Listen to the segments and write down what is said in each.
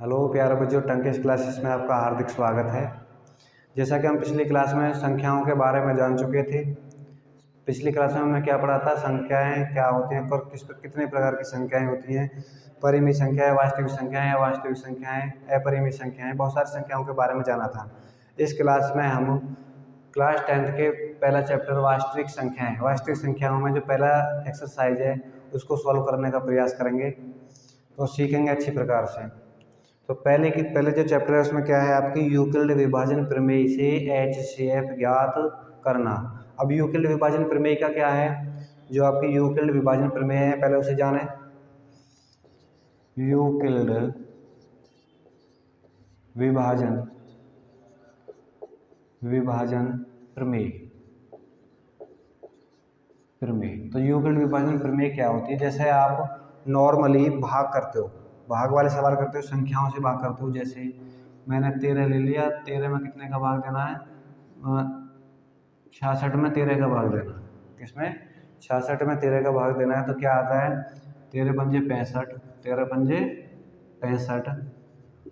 Hello प्यारे बच्चों, टंकेश classes में आपका हार्दिक स्वागत है। जैसा कि हम पिछली क्लास में संख्याओं के बारे में जान चुके थे। पिछली क्लास में हमने क्या पढ़ा था, संख्याएं क्या होती हैं और कितने प्रकार की संख्याएं होती हैं। परिमित संख्याएं, वास्तविक संख्याएं, अवास्तविक संख्याएं, अपरिमित संख्याएं, बहुत सारी संख्याओं के बारे में जाना था। इस क्लास में हम क्लास 10th के पहला चैप्टर वास्तविक संख्याएं, वास्तविक संख्याओं में जो पहला एक्सरसाइज है उसको सॉल्व करने का प्रयास करेंगे, तो सीखेंगे अच्छी प्रकार से। तो पहले जो चैप्टर है उसमें क्या है आपकी यूक्लिड विभाजन प्रमेय से HCF ज्ञात करना। अब यूक्लिड विभाजन प्रमेय का क्या है, जो आपकी यूक्लिड विभाजन प्रमेय है पहले उसे जाने। यूक्लिड विभाजन प्रमेय तो यूक्लिड विभाजन प्रमेय क्या होती है। जैसे आप नॉर्मली भाग करते हो, भाग वाले सवाल करते हो, संख्याओं से भाग करते हो। जैसे मैंने 13 ले लिया, 13 में कितने का भाग देना है, 66 में 13 का भाग देना। किसमें, 66 में 13 का भाग देना है। तो क्या आता है, 13 पंजे 65, 13 पंजे 65,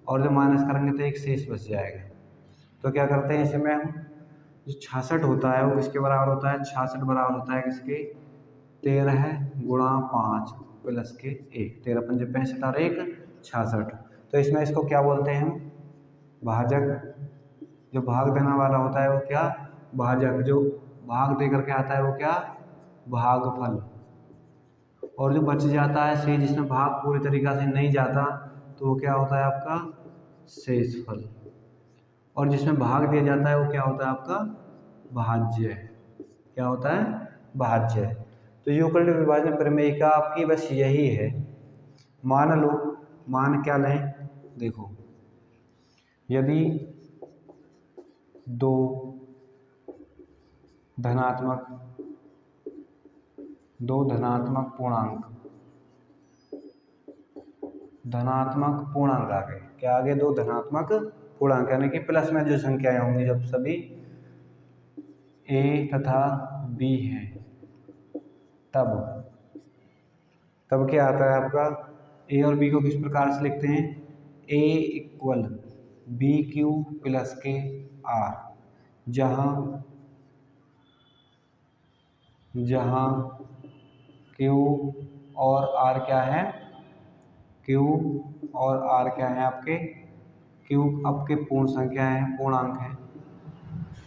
और जब माइनस करेंगे तो एक शेष बच जाएगा। तो क्या करते हैं इसमें हम, जो 66 होता है वो किसके बराबर होता है, 66 बराबर होता है किसके, 13 गुणा 5 प्लस के 1, 13 पंजे 65 और 1 66। तो इसमें इसको क्या बोलते हैं हम, भाजक। जो भाग देने वाला होता है वो क्या, भाजक। जो भाग दे करके आता है वो क्या, भागफल। और जो बच जाता है शेष, जिसमें भाग पूरी तरीका से नहीं जाता, तो वो क्या होता है आपका शेषफल। और जिसमें भाग दिया जाता है वो क्या होता है आपका भाज्य। क्या होता है, भाज्य। तो यूक्लिड विभाजन प्रमेय का आपकी बस यही है। मान लो, मान क्या लें, देखो यदि दो धनात्मक पूर्णांक आ गए, क्या आ गए, दो धनात्मक पूर्णांक, यानी कि प्लस में जो संख्याएं होंगी, जब सभी A तथा B हैं, तब क्या आता है आपका, A और B को किस प्रकार से लिखते हैं, A इक्वल BQ प्लस के R, जहाँ Q और R क्या है, Q और R क्या है आपके, Q आपके पूर्ण संख्या है, पूर्णांक है,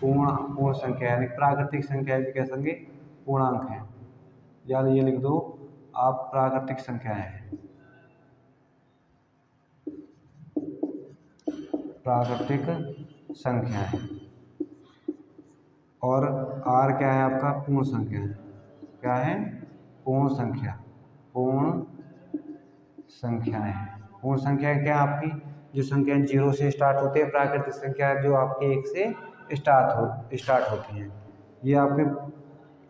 पूर्ण संख्या यानी प्राकृतिक संख्या भी कह सकते, पूर्णांक है। यानी ये लिख दो आप, प्राकृतिक संख्या है, और R क्या है आपका, पूर्ण संख्या है। क्या है, पूर्ण संख्या है। पूर्ण संख्या क्या है आपकी, जो संख्या 0 से स्टार्ट होती है, प्राकृतिक संख्या जो आपके 1 से स्टार्ट होती हैं, ये आपके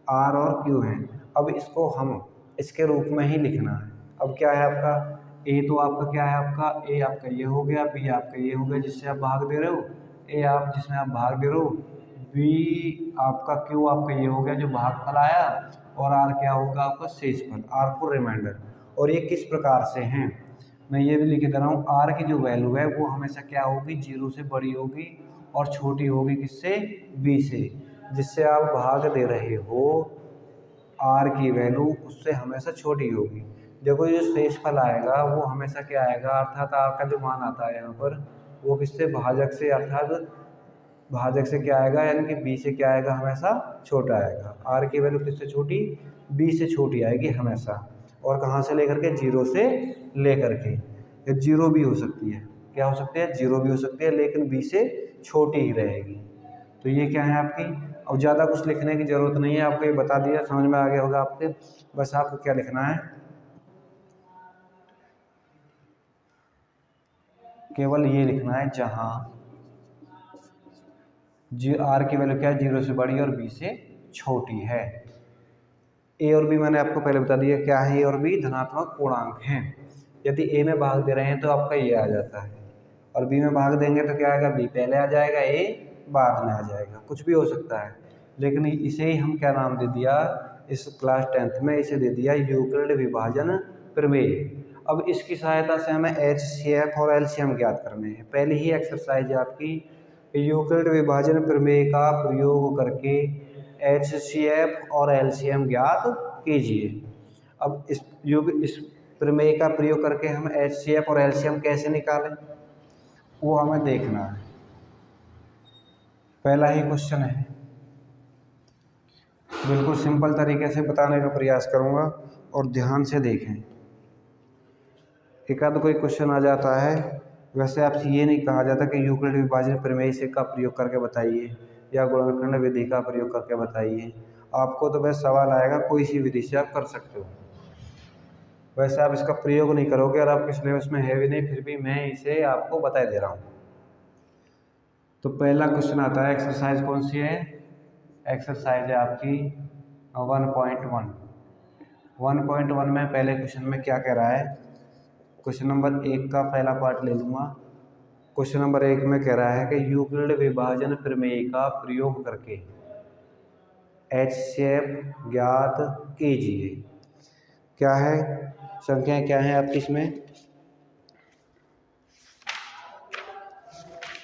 R और Q हैं। अब इसको हम इसके रूप में ही लिखना है। अब क्या है आपका, A तो आपका क्या है, आपका A आपका ये हो गया, B आपका ये हो गया जिससे आप भाग दे रहे हो, A आप जिसमें आप भाग दे रहे हो, B आपका Q आपका ये हो गया जो भागफल आया, और R क्या होगा आपका शेषफल, R फॉर रिमाइंडर। और ये किस प्रकार से हैं, मैं ये भी लिख दे रहा हूँ, R की जो वैल्यू है वो हमेशा क्या होगी, 0 से बड़ी होगी और छोटी होगी किससे, B से। जिससे आप भाग दे रहे हो R की वैल्यू उससे हमेशा छोटी होगी। देखो जो शेषफल आएगा वो हमेशा क्या आएगा, अर्थात R का जो मान आता है यहाँ पर वो किससे, भाजक से, अर्थात भाजक से क्या आएगा, यानी कि B से क्या आएगा, हमेशा छोटा आएगा। R की वैल्यू किससे छोटी, B से छोटी आएगी हमेशा। और कहाँ से लेकर के, 0 से लेकर के, या 0 भी हो सकती है, क्या हो सकती है, 0 भी हो सकती है, लेकिन B से छोटी ही रहेगी। तो ये क्या है आपकी, अब ज़्यादा कुछ लिखने की ज़रूरत नहीं है, आपको ये बता दिया, समझ में आ गया होगा आपके। बस आपको क्या लिखना है, केवल ये लिखना है, जहाँ R की वैल्यू क्या है, 0 से बड़ी और B से छोटी है। A और B मैंने आपको पहले बता दिया क्या है, A और B धनात्मक पूर्णांक हैं। यदि A में भाग दे रहे हैं तो आपका ये आ जाता है, और B में भाग देंगे तो क्या आएगा, B पहले आ जाएगा, A बाद में आ जाएगा, कुछ भी हो सकता है। लेकिन इसे ही हम क्या नाम दे दिया, इस क्लास 10th में इसे दे दिया यूक्लिड विभाजन प्रमेय। अब इसकी सहायता से हमें HCF और LCM ज्ञात करने हैं। पहली ही एक्सरसाइज है आपकी, यूक्लिड विभाजन प्रमेय का प्रयोग करके HCF और LCM ज्ञात कीजिए। अब इस प्रमेय का प्रयोग करके हम HCF और LCM कैसे निकालें, वो हमें देखना है। पहला ही क्वेश्चन है, बिल्कुल सिंपल तरीके से बताने का प्रयास करूंगा और ध्यान से देखें। एक आध कोई क्वेश्चन आ जाता है, वैसे आपसे ये नहीं कहा जाता कि यूक्लिड विभाजन प्रमेय से का प्रयोग करके बताइए या गुणनखंड विधि का प्रयोग करके बताइए। आपको तो बस सवाल आएगा, कोई सी विधि से आप कर सकते हो। वैसे आप इसका प्रयोग नहीं करोगे और आपके सिलेबस में है भी नहीं, फिर भी मैं इसे आपको बता दे रहा हूँ। तो पहला क्वेश्चन आता है, एक्सरसाइज कौन सी है? एक्सरसाइज है आपकी 1.1। 1.1 में पहले क्वेश्चन में क्या कह रहा है? क्वेश्चन नंबर 1 का पहला पार्ट ले लूँगा। क्वेश्चन नंबर 1 में कह रहा है कि यूक्लिड विभाजन प्रमेय का प्रयोग करके HCF ज्ञात कीजिए। क्या है, संख्याएं क्या हैं आपकी इसमें?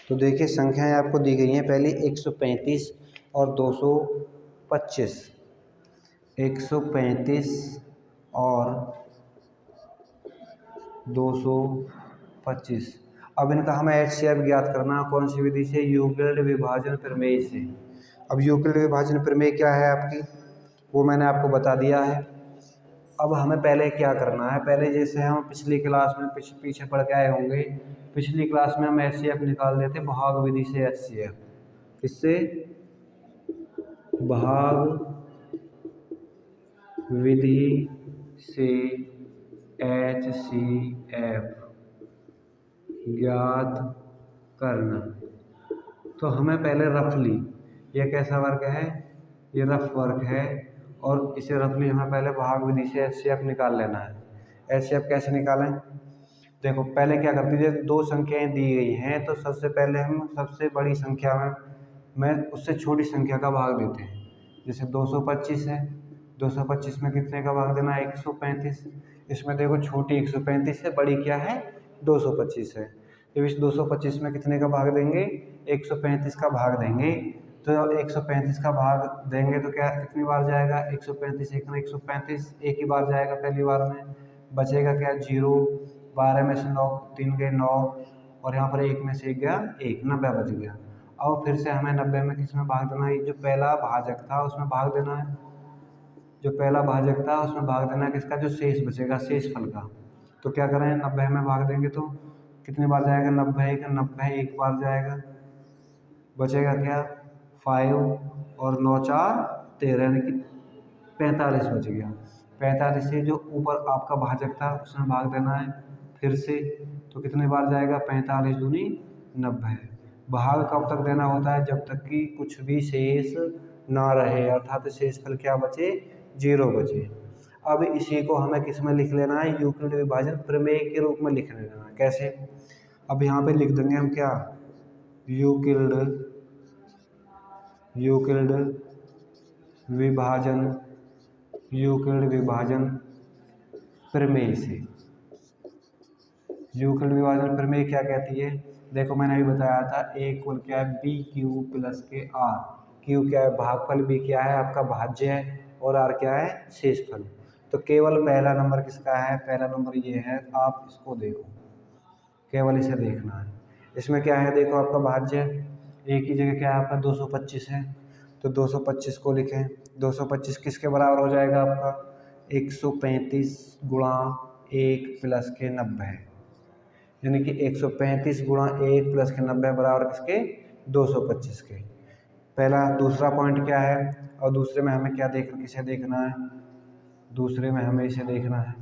तो देखिए संख्याएं आपको दी गई हैं, पहली 135 और 225। 135 और 225। अब इनका हमें HCF ज्ञात करना है, कौन सी विधि से? यूक्लिड विभाजन प्रमेय से। अब यूक्लिड विभाजन प्रमेय क्या है आपकी, वो मैंने आपको बता दिया है। अब हमें पहले क्या करना है, पहले जैसे हम पिछली क्लास में पीछे पढ़ के आए होंगे, पिछली क्लास में हम HCF निकाल देते भाग विधि से। HCF किससे? भाग विधि से HCF ज्ञात करना। तो हमें पहले रफली, ये कैसा वर्क है? ये रफ वर्क है, और इसे रफली हमें पहले भाग विधि से HCF निकाल लेना है। HCF कैसे निकालें? देखो पहले क्या करते हैं, दो संख्याएं दी गई हैं तो सबसे पहले हम सबसे बड़ी संख्या में उससे छोटी संख्या का भाग देते हैं। जैसे 225 है, 225 में कितने का भाग देना है? 135। इसमें देखो छोटी 135 है, बड़ी क्या है? 225 है। जब इस 225 में कितने का भाग देंगे? 135 का भाग देंगे। तो 135 का भाग देंगे तो क्या कितनी बार जाएगा? 135 एक ना 135 एक ही बार जाएगा पहली बार में, बचेगा क्या? 0। 12 में से 9 3 गए 9, और यहाँ पर 1 में से 1 गया 1, 90 बच गया। अब फिर से हमें 90 में किस में भाग देना है? जो पहला भाजक था उसमें भाग देना है। जो पहला भाजक था उसमें भाग देना है किसका? जो शेष बचेगा, शेष फल का। तो क्या करें, 90 में भाग देंगे तो कितनी बार जाएगा? 90 एक बार जाएगा, बचेगा क्या? 5 और 9 4 13, यानी कि 45 बच गया। 45 से जो ऊपर आपका भाजक था उसमें भाग देना है फिर से, तो कितनी बार जाएगा? 45 दूनी 90। भाग कब तक देना होता है? जब तक कि कुछ भी शेष ना रहे, अर्थात शेष फल क्या बचे? 0 बचे। अब इसी को हमें किस में लिख लेना है? यूक्लिड विभाजन प्रमेय के रूप में लिख लेना है। कैसे? अब यहाँ पे लिख देंगे हम क्या? यूक्लिड विभाजन प्रमेय से। यूक्लिड विभाजन प्रमेय क्या कहती है? देखो मैंने अभी बताया था, A इक्वल क्या है? BQ प्लस के R। Q क्या है? भागफल, B क्या है? आपका भाज्य है, और R क्या है? शेषफल। तो केवल पहला नंबर किसका है? पहला नंबर ये है, आप इसको देखो, केवल इसे देखना है। इसमें क्या है? देखो आपका भाज्य एक ही जगह क्या है? आपका 225 है, तो 225 को लिखें। 225 किसके बराबर हो जाएगा आपका? 135 गुणा 1 प्लस के 90, यानी कि 135 गुणा 1 प्लस के 90 बराबर किसके? 225 के। पहला। दूसरा पॉइंट क्या है? और दूसरे में हमें क्या किसे देखना है? दूसरे में हमें इसे देखना है।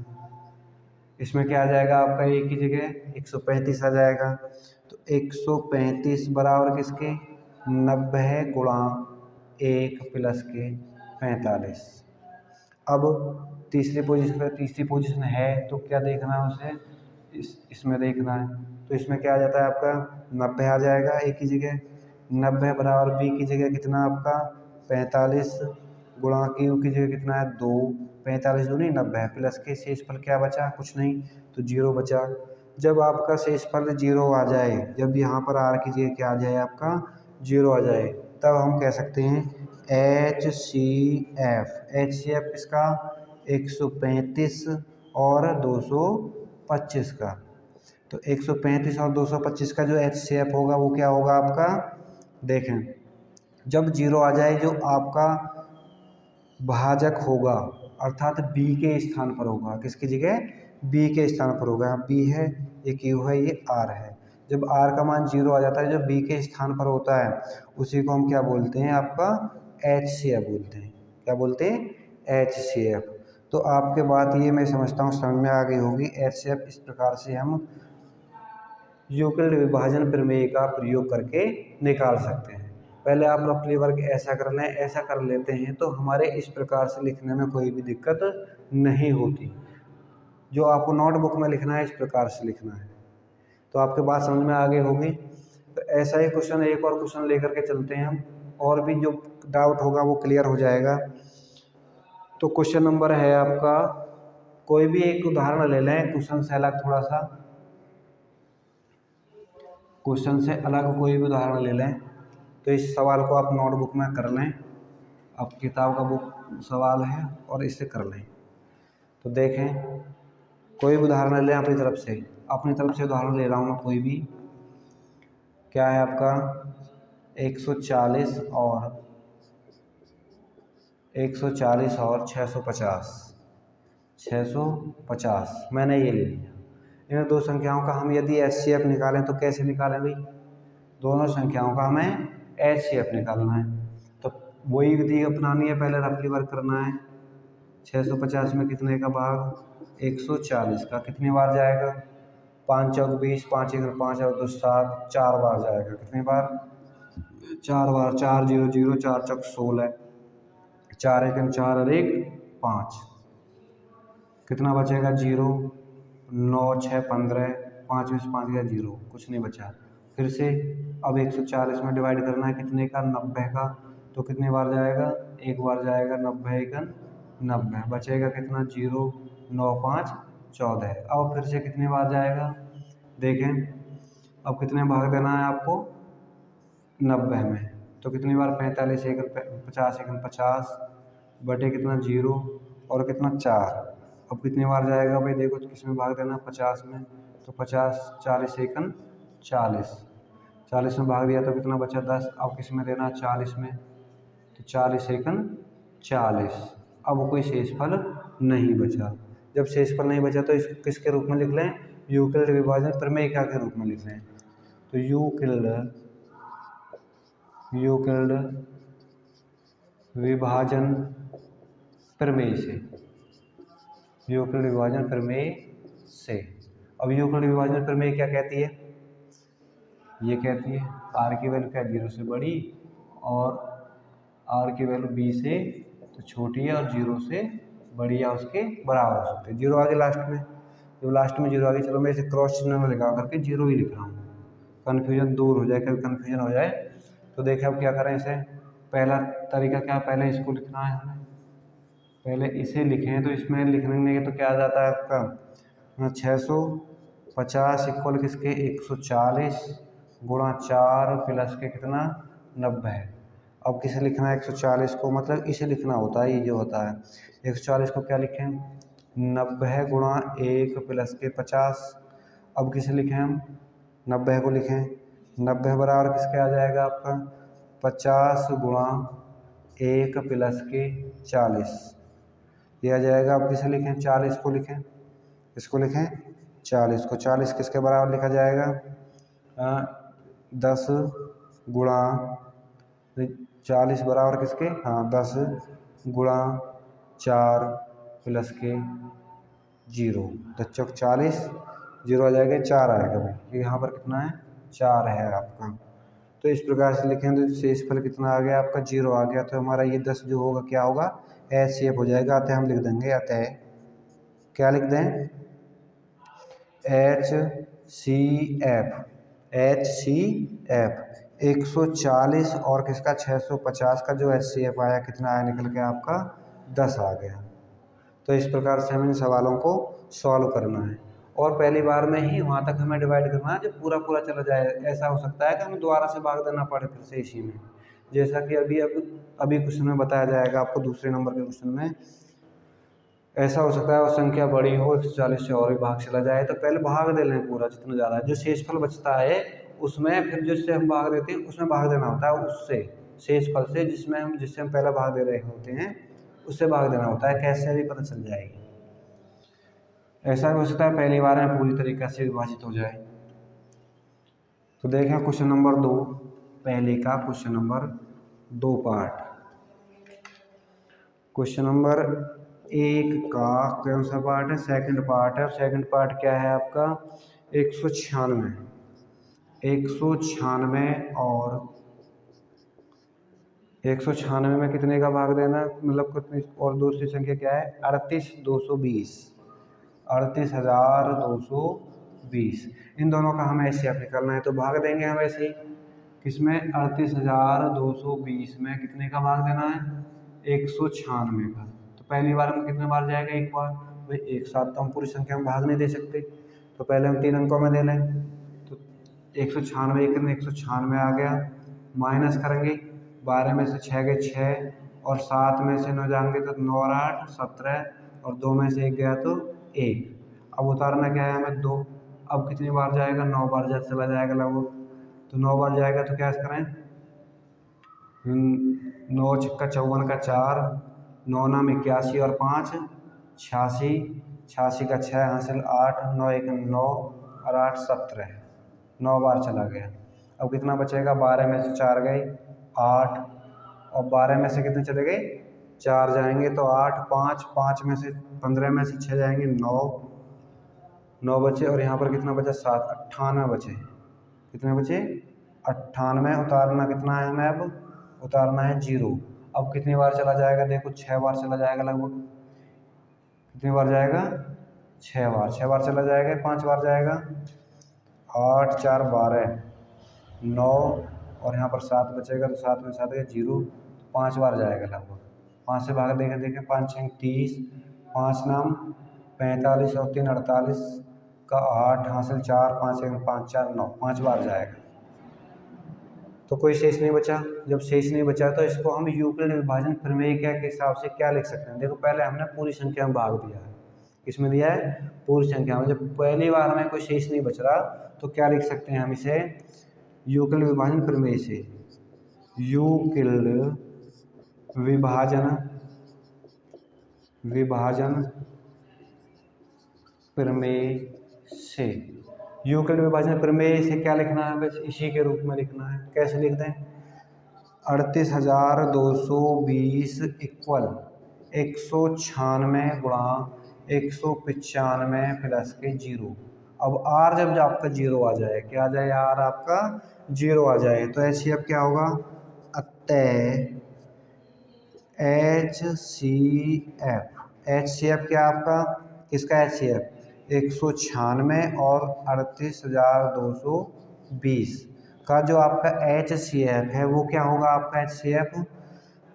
इसमें क्या आ जाएगा आपका? एक ही जगह 135 आ जाएगा, तो 135 बराबर किसके? 90 गुणा 1 प्लस के 45। अब तीसरी पोजीशन है, तो क्या देखना है उसे? इसमें देखना है। तो इसमें क्या आ जाता है आपका? 90 आ जाएगा एक ही जगह। 90 बराबर B की जगह कितना आपका? 45 गुणा Q की जगह कितना है? 2, 45 दूनी 90 प्लस के शेषफल क्या बचा, कुछ नहीं, तो 0 बचा। जब आपका शेषफल 0 आ जाए, जब यहाँ पर आर की जगह क्या आ जाए आपका 0 आ जाए, तब हम कह सकते हैं HCF। HCF किसका, 135 और 225 का। तो 135 और 225 का जो HCF होगा वो क्या होगा आपका, देखें जब 0 आ जाए, जो आपका भाजक होगा अर्थात B के स्थान पर होगा, किसकी जगह, B के स्थान पर होगा। यहाँ B है, ये Q है, ये R है। जब R का मान 0 आ जाता है, जो B के स्थान पर होता है, उसी को हम क्या बोलते हैं, आपका HCF बोलते हैं। क्या बोलते हैं, HCF। तो आपके बात ये मैं समझता हूँ समझ में आ गई होगी। HCF इस प्रकार से हम यूक्लिड विभाजन प्रमेय का प्रयोग करके निकाल सकते हैं। पहले आप रफली वर्क ऐसा कर लें, ऐसा कर लेते हैं तो हमारे इस प्रकार से लिखने में कोई भी दिक्कत नहीं होती। जो आपको नोटबुक में लिखना है इस प्रकार से लिखना है। तो आपके बात समझ में आ गई होगी। तो ऐसा ही क्वेश्चन, एक और क्वेश्चन लेकर के चलते हैं हम, और भी जो डाउट होगा वो क्लियर हो जाएगा। तो क्वेश्चन नंबर है आपका, कोई भी एक उदाहरण ले लें, क्वेश्चन से अलग थोड़ा सा, क्वेश्चन से अलग कोई भी उदाहरण ले लें। तो इस सवाल को आप नोटबुक में कर लें, अब किताब का बुक सवाल है और इससे कर लें। तो देखें, कोई भी उदाहरण ले लें अपनी तरफ से उदाहरण ले रहा हूँ मैं कोई भी। क्या है आपका 140 और 650 मैंने ये ले लिया। इन दो संख्याओं का हम यदि HCF निकालें तो कैसे निकालें भाई, दोनों संख्याओं का हमें HCF निकालना है। तो वही विधि अपनानी है, पहले रफली वर्क करना है। 650 में कितने का भाग, 140 का, कितनी बार जाएगा, 5 चौक 20, 5 1 5 और 2 7, 4 बार जाएगा। कितनी बार, 4 बार। 4 0 0, 4 चौक 16, 4 1 4 और 1 5, कितना बचेगा 0, 9 6 15, 5 में से 5 गया 0, कुछ नहीं बचा। फिर से अब 140 में डिवाइड करना है, कितने का, 90 का, तो कितनी बार जाएगा, एक बार जाएगा, 90 1 90, बचेगा कितना 0, 9 5 14। अब फिर से कितनी बार जाएगा, देखें अब कितने भाग देना है आपको, 90 में, तो कितनी बार, 45 1 50 1 50 बटे कितना 0 और कितना 4। अब कितनी बार जाएगा भाई, देखो किस में भाग देना, 50 में, तो 50 40 1 40, 40 में भाग दिया तो कितना बचा 10। अब किस में देना, 40 में, तो 40 1 40। अब कोई शेषफल नहीं बचा। जब शेषफल नहीं बचा तो इसको किसके रूप में लिख लें, यूक्लिड विभाजन प्रमेय के रूप में लिख लें। तो यूक्लिड विभाजन प्रमेय से, यूक्लिड विभाजन प्रमेय से। अब यूक्लिड विभाजन प्रमेय क्या कहती है, ये कहती है r की वैल्यू क्या 0 से बड़ी और r की वैल्यू b से तो छोटी है और 0 से बड़ी या उसके बराबर हो सकते हैं। 0 आगे लास्ट में, जब लास्ट में 0 आगे, चलो मैं इसे क्रॉस चिन्ह में लगा करके 0 ही लिख रहा हूँ, कन्फ्यूजन दूर हो जाए, कभी कन्फ्यूजन हो जाए। तो देखें अब क्या करें इसे, पहला तरीका क्या, पहले इसको लिखना है हमें, पहले इसे लिखें। तो इसमें लिखने के तो क्या आ जाता है आपका 650 इक्वल किसके 140 गुणा 4 प्लस के कितना 90। अब किसे लिखना है 140 को, मतलब इसे लिखना होता है, ये जो होता है 140 को क्या लिखें 90 गुणा 1 प्लस के 50। अब किसे लिखें हम 90 को लिखें, 90 बराबर किसके आ जाएगा आपका 50 गुणा 1 प्लस के 40, ये आ जाएगा। अब किसे लिखें 40 को लिखें, इसको लिखें 40 को, 40 किसके बराबर लिखा जाएगा 10 गुणा 40 बराबर किसके, हाँ 10 गुणा 4 प्लस के 0, 10 चौक 40, 0 आ जाएगा 4 आएगा भाई, यहाँ पर कितना है 4 है आपका। तो इस प्रकार से लिखें तो शेषफल कितना आ गया आपका 0 आ गया। तो हमारा ये 10 जो होगा क्या होगा HCF हो जाएगा। अतः हम लिख देंगे, अतः क्या लिख दें HCF 140 और किसका 650 का जो HCF आया, कितना आया निकल के आपका 10 आ गया। तो इस प्रकार से हमें इन सवालों को सॉल्व करना है और पहली बार में ही वहाँ तक हमें डिवाइड करना है जब पूरा पूरा चला जाए। ऐसा हो सकता है कि हमें दोबारा से भाग देना पड़े फिर से इसी में, जैसा कि अभी क्वेश्चन में बताया जाएगा आपको दूसरे नंबर के क्वेश्चन में। ऐसा हो सकता है वो संख्या बड़ी हो 140 से और भी भाग चला जाए, तो पहले भाग दे लें पूरा जितना जा रहा है, जो शेषफल बचता है उसमें फिर जिससे हम भाग देते हैं उसमें भाग देना होता है, उससे शेषफल से जिससे हम पहला भाग दे रहे होते हैं उससे भाग देना होता है। कैसे भी पता चल जाएगी। ऐसा भी हो सकता है पहली बार में पूरी तरीके से विभाजित हो जाए। तो देखें क्वेश्चन नंबर 2, पहले का question number 2 part. Question number 1 का कौन सा पार्ट है? सेकंड पार्ट है। सेकंड पार्ट क्या है आपका? 196 और 196 में कितने का भाग देना, मतलब कितनी, और दूसरी संख्या क्या है? 38220, 38220। इन दोनों का हमें एचसीएफ निकालना है, तो भाग देंगे हम ऐसे ही। किसमें? 38220 में कितने का भाग देना है? 196 का। तो पहली बार में कितने बार जाएगा? एक बार। भाई एक साथ तो हम पूरी संख्या में भाग नहीं दे सकते, तो पहले हम 3 अंकों में दे लें। तो 196 196 आ गया, माइनस करेंगे 12 में से 6 गए 6 और 7 में से 9 जाएंगे तो 9 और 8 17 और 2 में से 1 गया तो 1। अब उतारना क्या है हमें? 2। अब कितनी बार जाएगा? 9 बार चला जाएगा लगभग। तो 9 बार जाएगा तो क्या करें? 9 छक्का 54 का 4, 9 नाम 81 और 5 86, 86 का 6 हासिल 8, 9 1 9 और 8 17, 9 बार चला गया। अब कितना बचेगा? 12 में से 4 गए 8 और 12 में से कितने चले गए? 4 जाएंगे तो 8 5, 5 में से 15 में से 6 जाएंगे 9 बचे और यहाँ पर कितना बचा? 7, 98 बचे। कितने बचे? 98। उतारना कितना है हमें? अब उतारना है 0। अब कितनी बार चला जाएगा? देखो 6 बार चला जाएगा लगभग। कितनी बार जाएगा? 6 बार। 6 बार चला जाएगा, 5 बार जाएगा। 8 4 12 9 और यहाँ पर 7 बचेगा तो 7 में 7 है 0, 5 बार जाएगा लगभग। 5 से भाग देंगे, देखें 5 6 30, 5 नाम 45 और 3 48 का 8 हासिल 4, 5 1 5 4 9, 5 बार जाएगा। तो कोई शेष नहीं बचा। जब शेष नहीं बचा तो इसको हम यूक्लिड विभाजन प्रमेय के हिसाब से क्या लिख सकते हैं? देखो पहले हमने पूरी संख्या में भाग दिया है। किसमें दिया है? पूरी संख्या में। जब पहली बार में कोई शेष नहीं बच रहा तो क्या लिख सकते हैं हम इसे? यूक्लिड विभाजन प्रमेय से। यूक्लिड विभाजन प्रमेय से। यूक्लिड विभाजन प्रमेय से क्या लिखना है? बस इसी के रूप में लिखना है। कैसे लिख दें? 38220 इक्वल 196 गुणा 195 प्लस के 0। अब आर जब आपका 0 आ जाए, क्या आ जाए? आर आपका 0 आ जाए तो एचसीएफ क्या होगा? अतः एचसीएफ क्या आपका? किसका एचसीएफ? 196 और 38220 का जो आपका एचसीएफ है वो क्या होगा? आपका एचसीएफ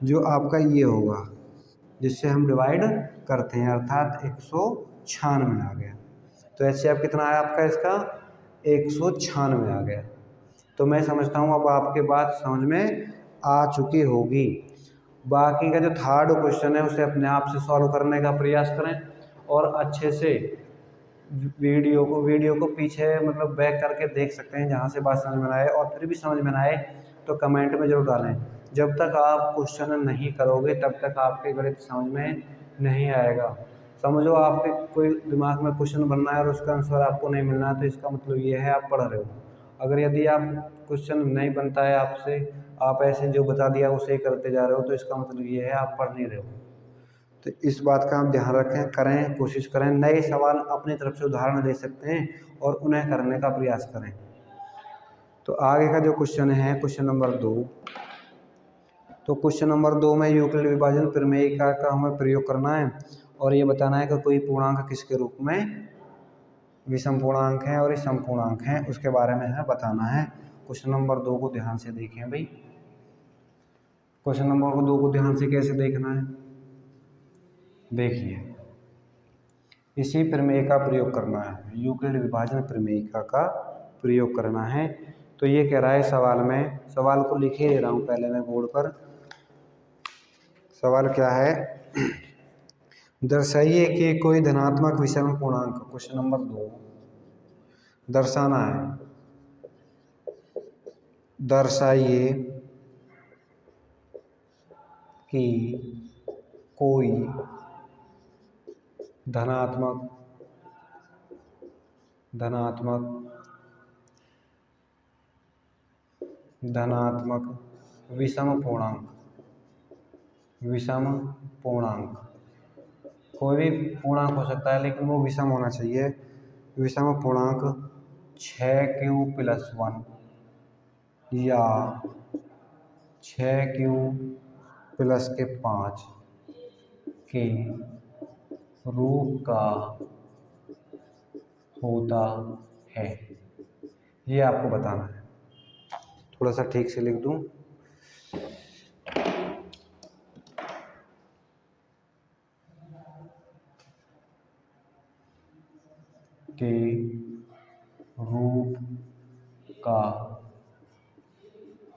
जो आपका ये होगा जिससे हम डिवाइड करते हैं, अर्थात 196 आ गया। तो एचसीएफ कितना है आपका? इसका 196 आ गया। तो मैं समझता हूँ अब आपके बात समझ में आ चुकी होगी। बाकी का जो थर्ड क्वेश्चन है उसे अपने आप से सॉल्व करने का प्रयास करें और अच्छे से वीडियो को पीछे मतलब बैक करके देख सकते हैं जहाँ से बात समझ में आए, और फिर भी समझ में ना आए तो कमेंट में ज़रूर डालें। जब तक आप क्वेश्चन नहीं करोगे तब तक आपके गणित समझ में नहीं आएगा। समझो आपके कोई दिमाग में क्वेश्चन बनना है और उसका आंसर आपको नहीं मिलना है तो इसका मतलब ये है आप पढ़ रहे हो। अगर यदि आप क्वेश्चन नहीं बनता है आपसे, आप ऐसे जो बता दिया उसे करते जा रहे हो तो इसका मतलब ये है आप पढ़ नहीं रहे हो। तो इस बात का हम ध्यान रखें, करें, कोशिश करें। नए सवाल अपनी तरफ से उदाहरण दे सकते हैं और उन्हें करने का प्रयास करें। तो आगे का जो क्वेश्चन है क्वेश्चन नंबर 2। तो क्वेश्चन नंबर 2 में यूक्लिड विभाजन प्रमेय का हमें प्रयोग करना है और ये बताना है कि कोई पूर्णांक किसके रूप में विषम पूर्णांक है और ये सम पूर्णांक है, उसके बारे में हमें बताना है। क्वेश्चन नंबर 2 को ध्यान से देखें भाई। क्वेश्चन नंबर 2 को ध्यान से कैसे देखना है? देखिए इसी प्रमेय का प्रयोग करना है, यूक्लिड विभाजन प्रमेय का प्रयोग करना है। तो ये कह रहा है सवाल में, सवाल को लिखे दे रहा हूँ पहले मैं बोर्ड पर। सवाल क्या है, दर्शाइए कि कोई धनात्मक विषम पूर्णांक, क्वेश्चन नंबर 2 दर्शाना है। दर्शाइए कि कोई धनात्मक विषम पूर्णांक, कोई भी पूर्णांक हो सकता है लेकिन वो विषम होना चाहिए। विषम पूर्णांक 6q+1 या 6q+5 के रूप का होता है, ये आपको बताना है। थोड़ा सा ठीक से लिख दूं, के रूप का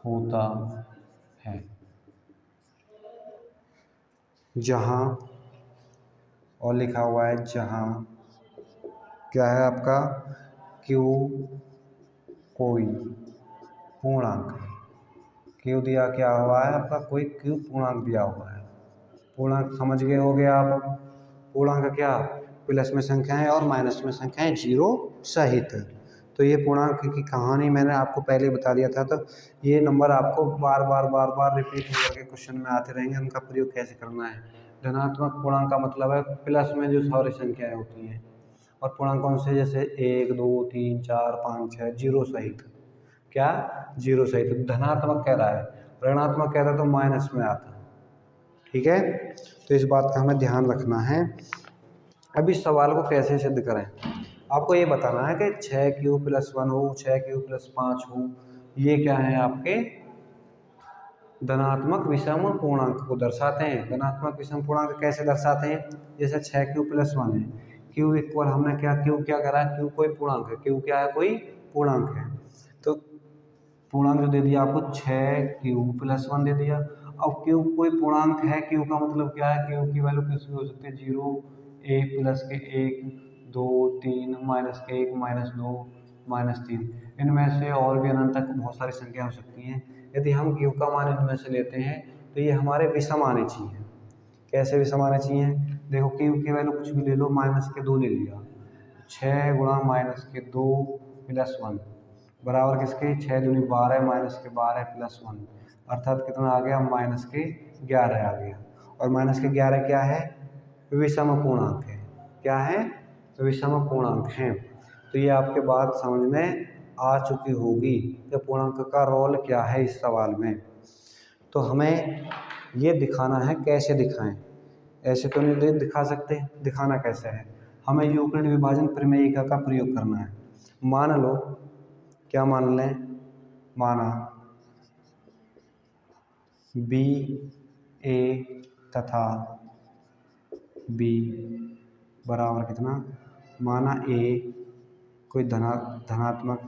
होता है, जहां, और लिखा हुआ है जहां क्या है आपका, क्यू कोई पूर्णांक है। क्यू दिया क्या हुआ है आपका, कोई क्यू पूर्णांक दिया हुआ है। पूर्णांक समझ गए होगे आप। पूर्णांक क्या, प्लस में संख्याएं और माइनस में संख्याएं जीरो सहित। तो ये पूर्णांक की कहानी मैंने आपको पहले बता दिया था। तो ये नंबर आपको बार बार रिपीट होकर के क्वेश्चन में आते रहेंगे। उनका प्रयोग कैसे करना है। धनात्मक पूर्णांक का मतलब है प्लस में जो सारी संख्याएं होती हैं, और पूर्णांक कौन से, जैसे 1 2 3 4 5 6 जीरो सहित। क्या, जीरो सहित। धनात्मक कह रहा है, ऋणात्मक कह रहा है तो माइनस में आता है। ठीक है, तो इस बात का हमें ध्यान रखना है। अब इस सवाल को कैसे सिद्ध करें, आपको ये बताना है कि 6q+1 हो, 6q+5 हो, ये क्या है आपके धनात्मक विषम पूर्णांक को दर्शाते हैं। धनात्मक विषम पूर्णांक कैसे दर्शाते हैं, जैसे 6q+1 है, q इक्वल, हमने क्या, q क्या करा, q कोई पूर्णांक है, q क्या है, कोई पूर्णांक है। तो पूर्णांक जो दे दिया आपको 6q+1 दे दिया। अब q कोई पूर्णांक है, q का मतलब क्या है, q की वैल्यू किस हो सकती है, 0 1 प्लस के 1 2 3 माइनस के 1 -2 -3, इनमें से और भी अनंत तक बहुत सारी संख्या हो सकती हैं। यदि हम q का मान इनमें से लेते हैं तो ये हमारे विषम आने चाहिए। कैसे विषम आने चाहिए, देखो q की वैल्यू कुछ भी ले लो, -2 ले लिया, 6 गुणा -2 + 1 बराबर किसके, 6 दूनी 12 -12 + 1, अर्थात कितना आ गया, -11 आ गया। और -11 क्या है, विषम पूर्णांक है। क्या है, विषम पूर्णांक है। तो ये आपके बात समझ में आ चुकी होगी कि पूर्णांक का रोल क्या है इस सवाल में। तो हमें ये दिखाना है, कैसे दिखाएं, ऐसे तो नहीं दिखा सकते, दिखाना कैसे है, हमें यूक्लिड विभाजन प्रमेयिका का प्रयोग करना है। मान लो, क्या मान लें, माना बी ए तथा बी बराबर कितना, माना ए कोई धनात्मक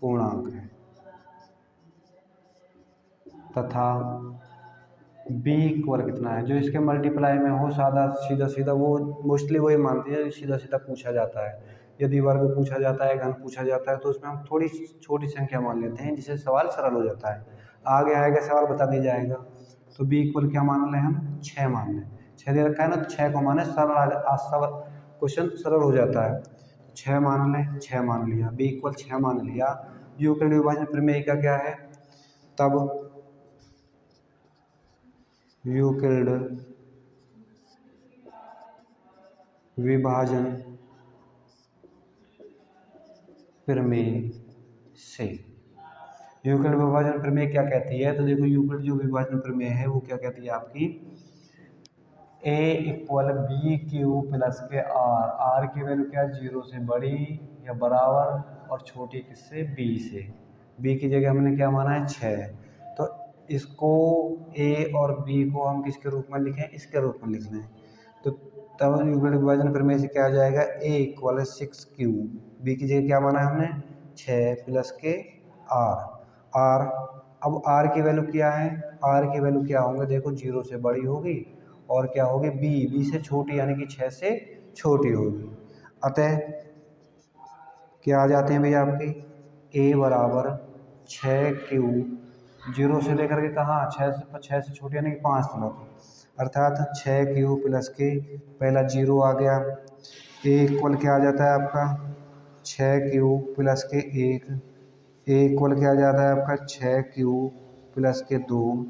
पूर्णांक है तथा बी इक्वल कितना है, जो इसके मल्टीप्लाई में हो, सादा सीधा वो मोस्टली वही मानती है, सीधा पूछा जाता है। यदि वर्ग पूछा जाता है, घन पूछा जाता है, तो उसमें हम थोड़ी छोटी संख्या मान लेते हैं, जिससे सवाल सरल हो जाता है। आगे आएगा सवाल बता दिया जाएगा। तो बी इक्वल क्या मान लें हम, 6 मान लें, 6 दे रखा है ना, तो 6 को माने सरल, क्वेश्चन सरल हो जाता है। 6 मान लें, 6 मान लिया, बी इक्वल 6 मान लिया। यूक्लिड विभाजन प्रमेय का क्या है, तब यूक्लिड विभाजन प्रमेय से, यूक्लिड विभाजन प्रमेय क्या कहती है, तो देखो यूक्लिड जो विभाजन प्रमेय है वो क्या कहती है आपकी, a equal B Q plus के आर की वैल्यू क्या है, 0 से बड़ी या बराबर और छोटी किससे, b से। b की जगह हमने क्या माना है, 6। तो इसको ए और बी को हम किसके रूप में लिखें, इसके रूप में लिख लें। तो तब यूक्लिड विभाजन प्रमेय से क्या आ जाएगा, ए इक्वल 6Q, बी की जगह क्या माना है हमने 6 प्लस के आर। अब आर की वैल्यू क्या है, आर की वैल्यू क्या होंगे, देखो 0 से बड़ी होगी और क्या होगी बी से छोटी, यानी कि 6 से छोटी होगी। अतः क्या आ जाते हैं भैया आपके ए बराबर 6Q, 0 से लेकर के कहाँ 6 से छोटी यानी कि 5 तक, अर्थात 6Q प्लस के पहला 0 आ गया, ए इक्वल क्या आ जाता है आपका 6Q प्लस के 1, ए इक्वल क्या आ जाता है आपका 6Q प्लस के 2,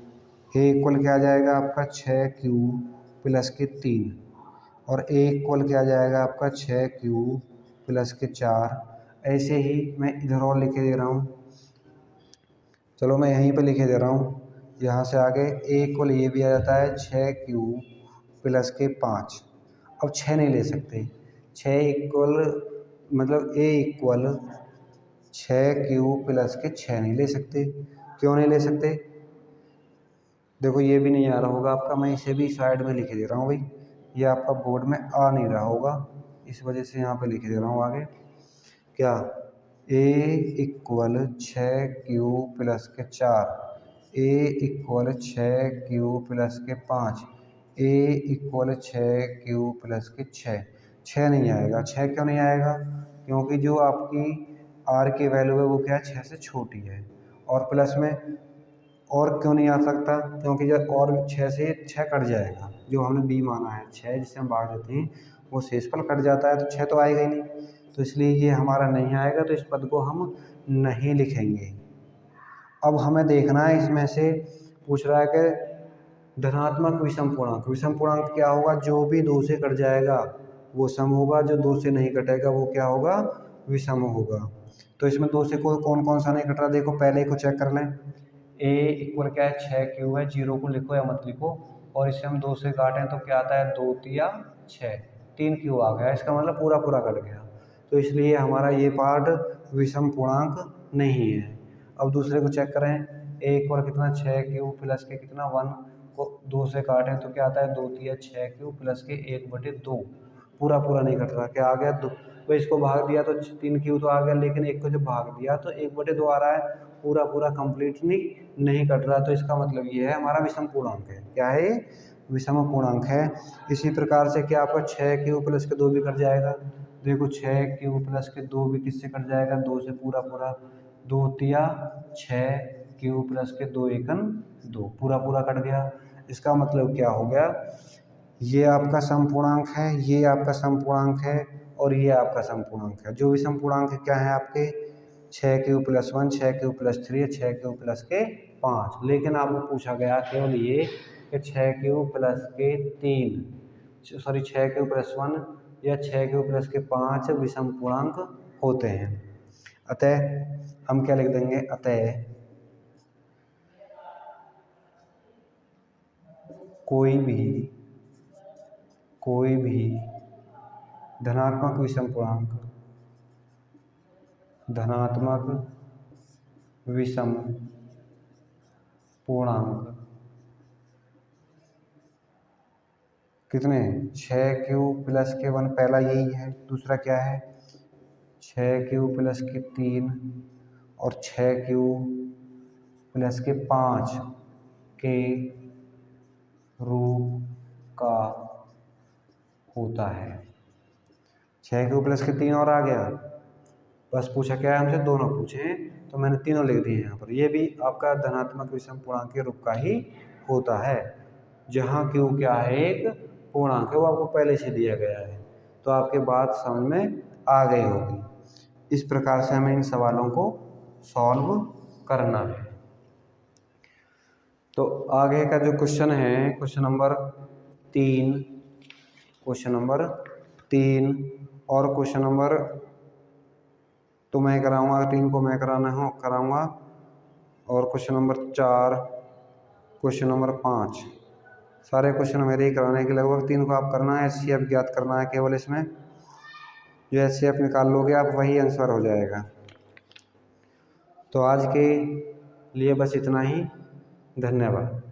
ए इक्वल क्या आ जाएगा आपका 6Q प्लस के 3, और ए इक्वल क्या आ जाएगा आपका 6Q प्लस के 4। ऐसे ही मैं इधर और लिखे दे रहा हूँ, चलो मैं यहीं पे लिखे दे रहा हूँ, यहाँ से आगे ए इक्वल ये भी आ जाता है 6Q प्लस के 5। अब 6 नहीं ले सकते, 6 इक्वल मतलब ए इक्वल 6Q प्लस के 6 नहीं ले सकते। क्यों नहीं ले सकते, देखो ये भी नहीं आ रहा होगा आपका, मैं इसे भी साइड में लिखे दे रहा हूँ भाई, ये आपका बोर्ड में आ नहीं रहा होगा, इस वजह से यहाँ पे लिखे दे रहा हूँ आगे। क्या ए इक्वल 6Q प्लस के 4, ए इक्वल 6Q प्लस के 5, ए इक्वल 6Q प्लस के 6। 6 नहीं आएगा, 6 क्यों नहीं आएगा, क्योंकि जो आपकी आर की वैल्यू है वो क्या है 6 से छोटी है। और प्लस में और क्यों नहीं आ सकता, क्योंकि जब और 6 से 6 कट जाएगा, जो हमने बी माना है 6 जिसे हम बांट देते हैं वो शेषफल कट जाता है, तो 6 तो आएगा ही नहीं, तो इसलिए ये हमारा नहीं आएगा, तो इस पद को हम नहीं लिखेंगे। अब हमें देखना है इसमें से पूछ रहा है कि धनात्मक विषम पूर्णांक, विषम पूर्णांक क्या होगा, जो भी 2 से कट जाएगा वो सम होगा, जो 2 से नहीं कटेगा वो क्या होगा, विषम होगा। तो इसमें 2 से कौन कौन सा नहीं कट रहा, देखो पहले को चेक कर लें, ए इक्वल क्या है 6Q है, 0 को लिखो या मत लिखो, और इसे हम 2 से काटें तो क्या आता है 2 तिया 6, 3Q आ गया, इसका मतलब पूरा पूरा कट गया, तो इसलिए हमारा ये पार्ट विषम पूर्णांक नहीं है। अब दूसरे को चेक करें, ए इक्वल कितना 6Q प्लस के कितना 1 को 2 से काटें तो क्या आता है 2 तिया 6Q प्लस के 1/2, पूरा पूरा नहीं कट रहा, क्या आ गया 2, तो इसको भाग दिया तो 3Q तो आ गया, लेकिन एक को जब भाग दिया तो 1/2 आ रहा है, पूरा पूरा कंप्लीटली नहीं कट रहा, तो इसका मतलब ये है हमारा विषम पूर्णांक है। क्या है ये, विषम पूर्णांक है। इसी प्रकार से क्या आपका 6Q प्लस के 2 भी कट जाएगा, देखो 6Q प्लस के 2 भी किससे कट जाएगा, 2 से पूरा पूरा, 2 तिया 6Q प्लस के 2 एकन 2, पूरा पूरा कट गया। इसका मतलब क्या हो गया, ये आपका समपूर्णांक है, ये आपका समपूर्णांक है, और ये आपका समपूर्णांक है। जो भी समपूर्णांक क्या है आपके 6Q plus 1, 6Q plus 3, 6Q plus के 5, लेकिन आपको पूछा गया केवल ये कि 6Q प्लस के 3, सॉरी 6Q प्लस 1 या 6Q प्लस के 5 विषम पूर्णांक होते हैं। अतः हम क्या लिख देंगे, अतः कोई भी धनात्मक विषम पूर्णांक, धनात्मक विषम पूर्णांक कितने 6Q प्लस के 1 पहला यही है, दूसरा क्या है 6Q प्लस के 3 और 6Q प्लस के 5 के रूप का होता है। 6Q प्लस के 3 और आ गया, बस पूछा क्या है हमसे, दोनों पूछे तो मैंने तीनों लिख दिए यहाँ पर। ये भी आपका धनात्मक विषम पूर्णांक के रूप का ही होता है, जहाँ Q क्या है एक पूर्णांक है, वो आपको पहले से दिया गया है, तो आपके बात समझ में आ गई होगी। इस प्रकार से हमें इन सवालों को सॉल्व करना है। तो आगे का जो क्वेश्चन है क्वेश्चन नंबर 3, क्वेश्चन नंबर 3 और क्वेश्चन नंबर तो मैं कराऊंगा, 3 को मैं कराऊंगा, और क्वेश्चन नंबर 4, क्वेश्चन नंबर 5, सारे क्वेश्चन मेरे ही कराने के, लगभग 3 को आप करना है, HCF ज्ञात करना है केवल इसमें, जो HCF निकाल लोगे आप वही आंसर हो जाएगा। तो आज के लिए बस इतना ही। धन्यवाद।